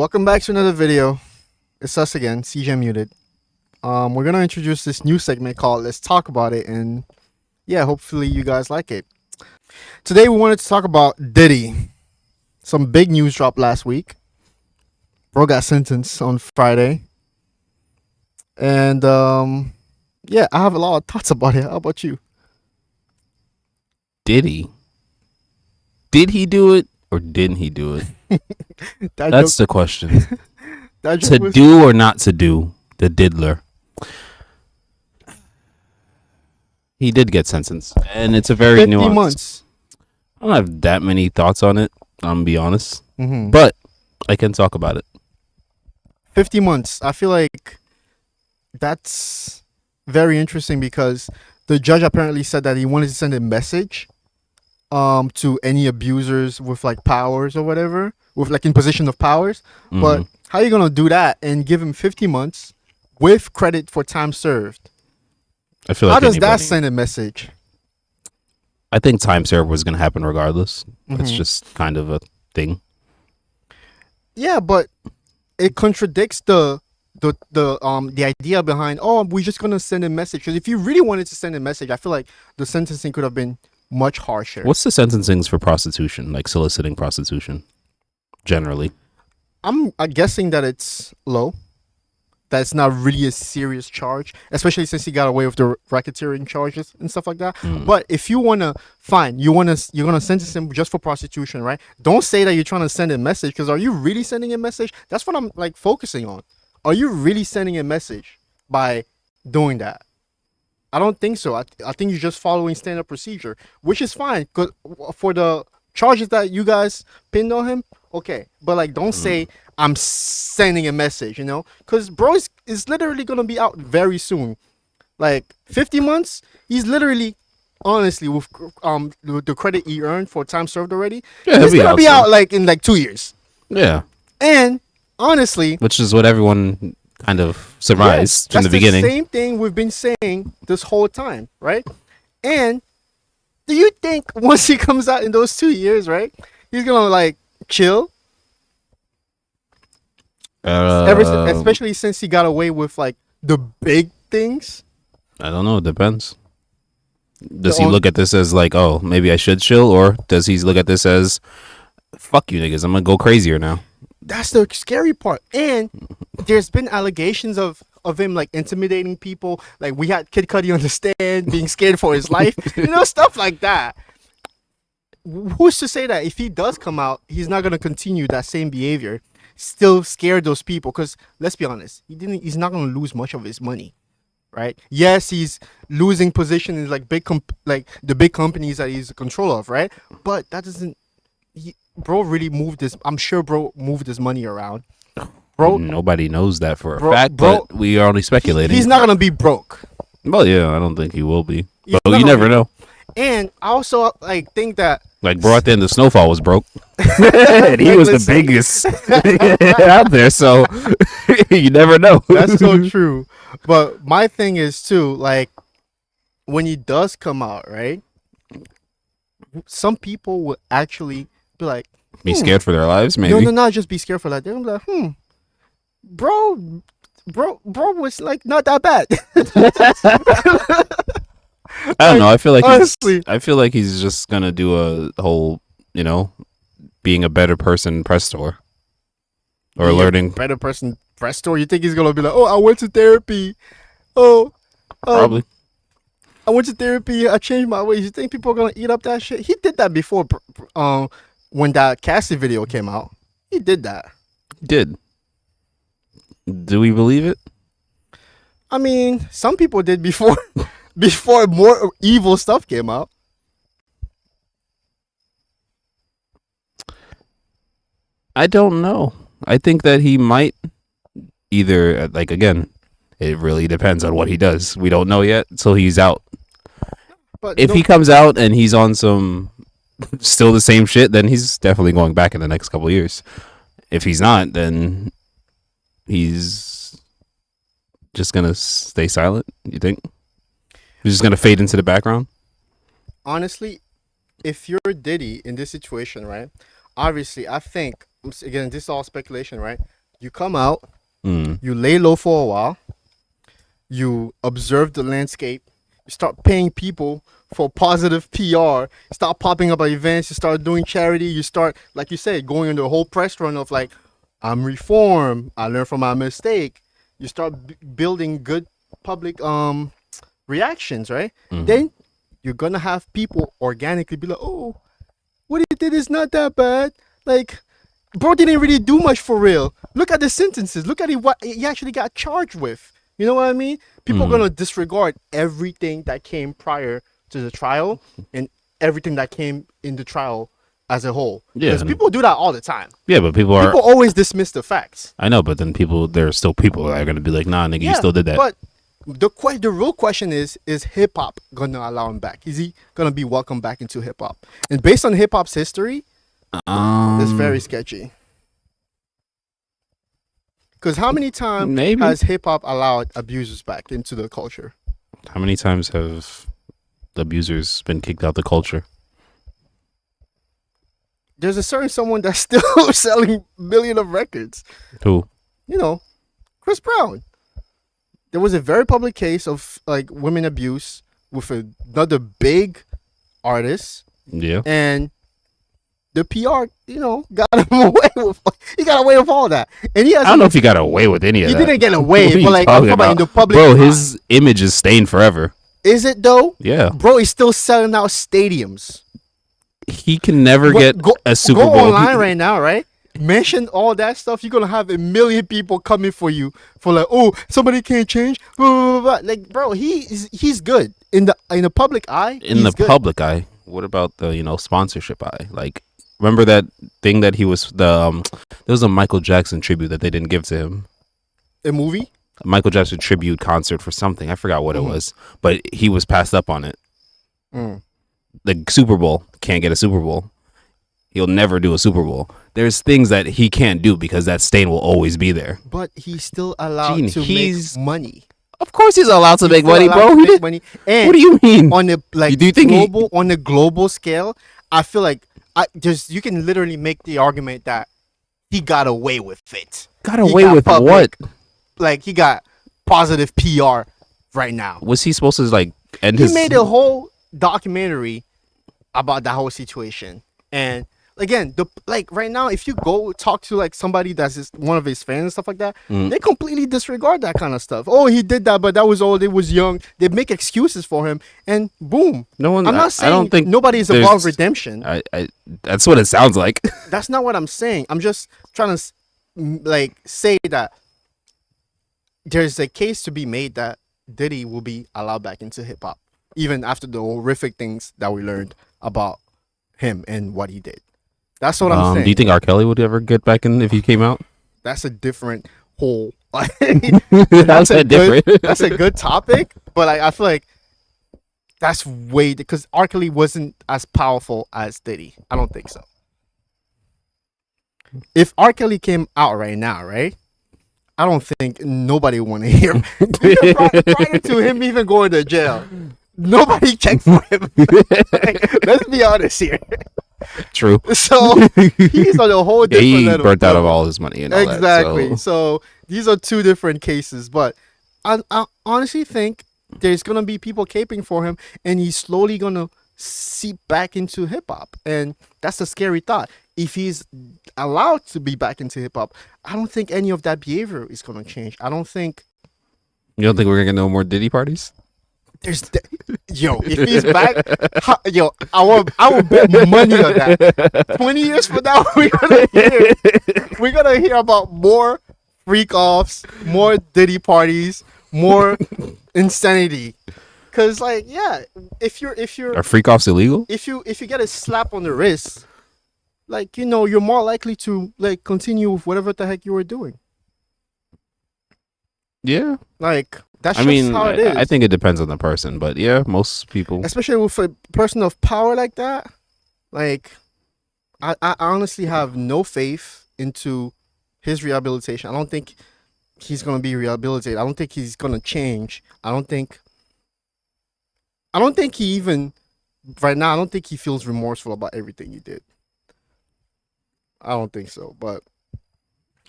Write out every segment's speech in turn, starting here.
Welcome back to another video. It's us again, CJ Muted. We're gonna introduce this new segment called "Let's Talk About It," and yeah, hopefully you guys like it. Today we wanted to talk about Diddy. Some big news dropped last week. Bro got sentenced on Friday, and yeah, I have a lot of thoughts about it. How about you? Did he do it or didn't he do it? That That's joke, the question. that To joke was do or not to do, the diddler. He did get sentenced, and it's a very 50 nuanced. months. I don't have that many thoughts on it. I'm gonna be honest, Mm-hmm. but I can talk about it. 50 months. I feel like that's very interesting because the judge apparently said that he wanted to send a message to any abusers with like powers or whatever, with like in position of powers. But Mhm. how are you gonna do that and give him 50 months with credit for time served? I feel How like does that anybody. send a message? I think time served was gonna happen regardless. It's Mhm. just kind of a thing. Yeah, but it contradicts the idea behind, oh, we're just gonna send a message. Because if you really wanted to send a message, I feel like the sentencing could have been much harsher. What's the sentencings for prostitution, like soliciting prostitution, generally? I'm guessing that it's low. That's not really a serious charge, especially since he got away with the racketeering charges and stuff like that. Mm. But if you wanna, fine, you're gonna sentence him just for prostitution, right? Don't say that you're trying to send a message, because are you really sending a message? That's what I'm like focusing on. Are you really sending a message by doing that? I don't think so. I think you're just following standard procedure, which is fine. Cause for the charges that you guys pinned on him, okay. But like, don't say I'm sending a message, because bro is literally gonna be out very soon. Like 50 months, he's literally, honestly, with the credit he earned for time served already, Yeah, he's he'll be gonna out be soon. out like in like 2 years. Yeah, And honestly, which is what everyone kind of surmised from that's the beginning. same thing we've been saying this whole time, right? And do you think once he comes out in those 2 years, right, he's gonna like chill? Um, Especially since he got away with like the big things. I don't know. It depends. Does The he on, look at this as like, oh, maybe I should chill, or does he look at this as, fuck you niggas, I'm gonna go crazier now? that's the scary part. And there's been allegations of him like intimidating people. Like we had Kid Cudi on the stand, being scared for his life. Stuff like that. Who's to say that if he does come out, he's not gonna continue that same behavior? Still scare those people, because let's be honest, he's not going to lose much of his money, right? Yes, he's losing position in like like the big companies that he's in control of, right? But that doesn't bro really moved this. I'm sure bro moved his money around. Bro, Nobody knows that for a bro, fact, bro, but we are only speculating. he's not going to be broke. Well, yeah, I don't think he will be, He's but not you gonna never be- know. And I also like think that Like, bro, at the end, the Snowfall was broke, and he was the Listen. biggest out there, so you never know. that's so true. But my thing is too, like, when he does come out, right? Some people will actually be like, Be scared for their lives, maybe. no, not just be scared for that. They're gonna be like, bro was like not that bad. I don't know. I feel like honestly. I feel like he's just gonna do a whole, being a better person press tour, or Being a learning. better person press store. You think he's gonna be like, oh, I went to therapy. Oh, Probably. I went to therapy. I changed my ways. You think people are gonna eat up that shit? He did that before. When that Cassie video came out, he did that. Did. Do we believe it? I mean, some people did before. Before more evil stuff came out. I don't know. I think that he might either, like, again, it really depends on what he does. We don't know yet until he's out. But If he comes out and he's on some still the same shit, then he's definitely going back in the next couple of years. If he's not, then he's just gonna stay silent. You think he's just gonna fade into the background? honestly, if you're Diddy in this situation, right? Obviously, I think again, this is all speculation, right? You come out, Mm. you lay low for a while, you observe the landscape, you start paying people for positive PR, start popping up at events, you start doing charity, you start, like you said, going into a whole press run of like, I'm reformed, I learned from my mistake. You start building good public reactions, right? Mm. Then you're gonna have people organically be like, oh, what he did is not that bad. Like, bro didn't really do much for real. Look at the sentences. Look at what he actually got charged with. You know what I mean? People are Mm. gonna disregard everything that came prior to the trial and everything that came in the trial as a whole. Yeah, Because people do that all the time. yeah, but people are. People always dismiss the facts. I know, but then there are still people that are gonna be like, nah, nigga, you Yeah, still did that. but the real question is hip hop gonna allow him back? Is he gonna be welcomed back into hip hop? And based on hip hop's history, it's very sketchy. Because how many times Maybe. has hip hop allowed abusers back into the culture? How many times have the abusers been kicked out the culture? There's a certain someone that's still selling millions of records. Who? You know, Chris Brown. There was a very public case of like women abuse with another big artist, Yeah. and the PR, got him away with. He got away with all that, and he has. I don't know if he got away with any of He that. didn't get What away, are you but like I'm talking talking about in about? the public. Bro, eye. his image is stained forever. Is it though? Yeah. Bro, he's still selling out stadiums. He can never get a Super Go Bowl. online right now, right? Mention all that stuff. You're gonna have a million people coming for you for like, oh, somebody can't change. Blah, blah, blah, blah. Like, bro, he's good in the public eye. In the good. public eye. What about the sponsorship eye? Like, remember that thing that he was there was a Michael Jackson tribute that they didn't give to him. A movie. A Michael Jackson tribute concert for something. I forgot what it was, but he was passed up on it. Mm. The Super Bowl, can't get a Super Bowl. He'll never do a Super Bowl. There's things that he can't do because that stain will always be there. But he's still allowed Gene, to he's- make money. Of course, he's allowed to make He's money, still bro. allowed to He make did- money. And What do you mean? on the Do you think on a global scale, I feel like you can literally make the argument that he got away with it. Got He away got with public. what? Like he got positive PR right now. Was he supposed to like end He his? made a whole documentary about that whole situation. And again, right now, if you go talk to like somebody that's one of his fans and stuff like that, they completely disregard that kind of stuff. Oh, he did that, but that was old. It was young. They make excuses for him, and boom. No one. I'm not I saying don't think nobody is there's- above redemption. That's what it sounds like. That's not what I'm saying. I'm just trying to say that there's a case to be made that Diddy will be allowed back into hip hop, even after the horrific things that we learned about him and what he did. That's what I'm saying. Do you think R. Kelly would ever get back in if he came out? That's a different whole. That's a different. That's a good topic, but I feel like that's way because R. Kelly wasn't as powerful as Diddy. I don't think so. If R. Kelly came out right now, right? I don't think nobody want to hear prior to him even going to jail. Nobody checked for him. Like, let's be honest here. True. So he's on a whole different He level. burnt out of all his money and all Exactly. that. So these are two different cases, but I honestly think there's gonna be people caping for him, and he's slowly gonna seep back into hip hop, and that's a scary thought. If he's allowed to be back into hip hop, I don't think any of that behavior is gonna change. I don't think You don't think we're gonna get no more Diddy parties? there's if he's back, I will bet money on that. 20 years from now, we're gonna hear about more freak offs, more Diddy parties, more insanity. Cause like if you're Are freak offs illegal? if you get a slap on the wrist, like you're more likely to like continue with whatever the heck you were doing. Yeah. Like that's I just mean, how it is. I think it depends on the person, but yeah, most people. Especially with a person of power like that, like I honestly have no faith into his rehabilitation. I don't think he's gonna be rehabilitated. I don't think he's gonna change. I don't think he even right now. I don't think he feels remorseful about everything he did. I don't think so. But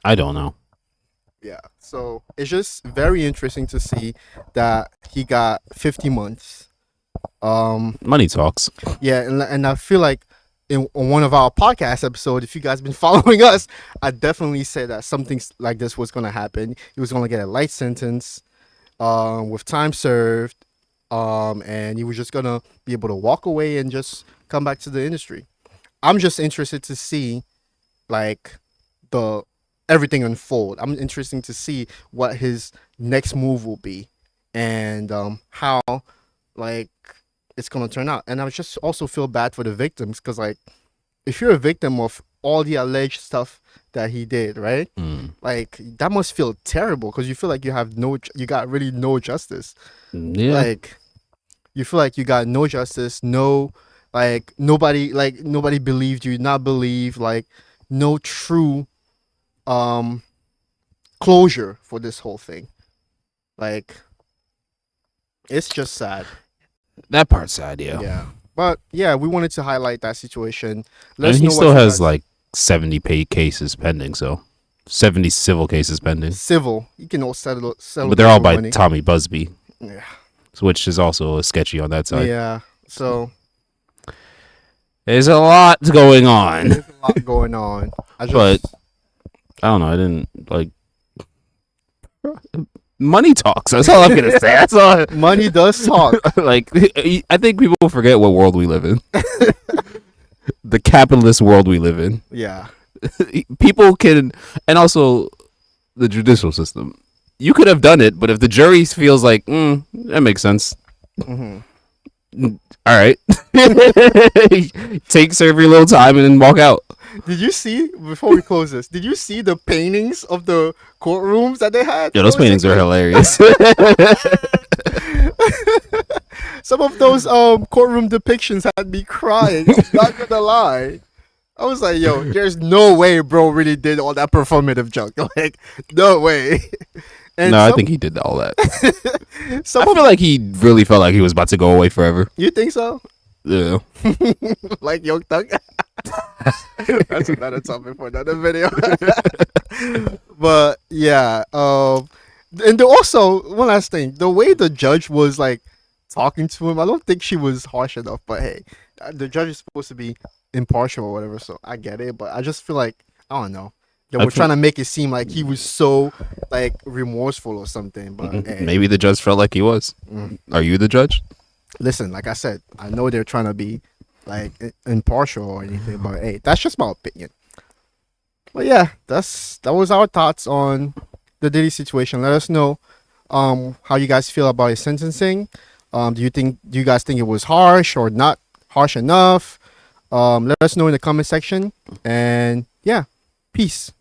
I don't know. yeah, so it's just very interesting to see that he got 50 months. Money talks. Yeah, and I feel like in on one of our podcast episodes, if you guys been following us, I definitely said that something like this was gonna happen. He was gonna get a light sentence, with time served, and he was just gonna be able to walk away and just come back to the industry. I'm just interested to see like the everything unfold. I'm interested to see what his next move will be, and how like it's gonna turn out. And I just also feel bad for the victims because like if you're a victim of all the alleged stuff that he did, right? Mm. Like that must feel terrible because you feel like you got really no justice. Yeah. Like you feel like you got no justice, no like nobody believed you, not believe like no true um closure for this whole thing. Like it's just sad. That part's sad, yeah. Yeah. But yeah, we wanted to highlight that situation. Let And us he know what still you has guys like 70 cases pending, so 70 civil cases pending. civil. You can all settle But they're all for by money. Tommy Busby, Yeah. which is also sketchy on that side. Yeah. So There's a lot going on. there's a lot going on. I just But I don't know. I didn't like money talks. That's all I'm gonna say. That's all. money does talk. Like I think people forget what world we live in. The capitalist world we live in. Yeah. People can, and also the judicial system. You could have done it, but if the jury feels like that makes sense, hmm all right, serve your little time and then walk out. Did you see before we close this? Did you see the paintings of the courtrooms that they had? Yeah, those paintings are hilarious. Some of those courtroom depictions had me crying. I'm not gonna lie. I was like, yo, there's no way bro really did all that performative junk. Like, no way. And No, I think he did all that. some I of feel like he really felt like he was about to go away forever. you think so? Yeah. Like Young Thug? That's another topic for another video. But yeah, and also one last thing, the way the judge was like talking to him, I don't think she was harsh enough. But hey, the judge is supposed to be impartial or whatever, so I get it. But I just feel like I don't know. They I were feel- trying to make it seem like he was so like remorseful or something. But hey, Maybe the judge felt like he was. Mm. Are you the judge? listen, like I said, I know they're trying to be like impartial or anything, but hey, that's just my opinion. But yeah, that was our thoughts on the Diddy situation. Let us know how you guys feel about his sentencing. Do you guys think it was harsh or not harsh enough? Let us know in the comment section. And yeah, peace.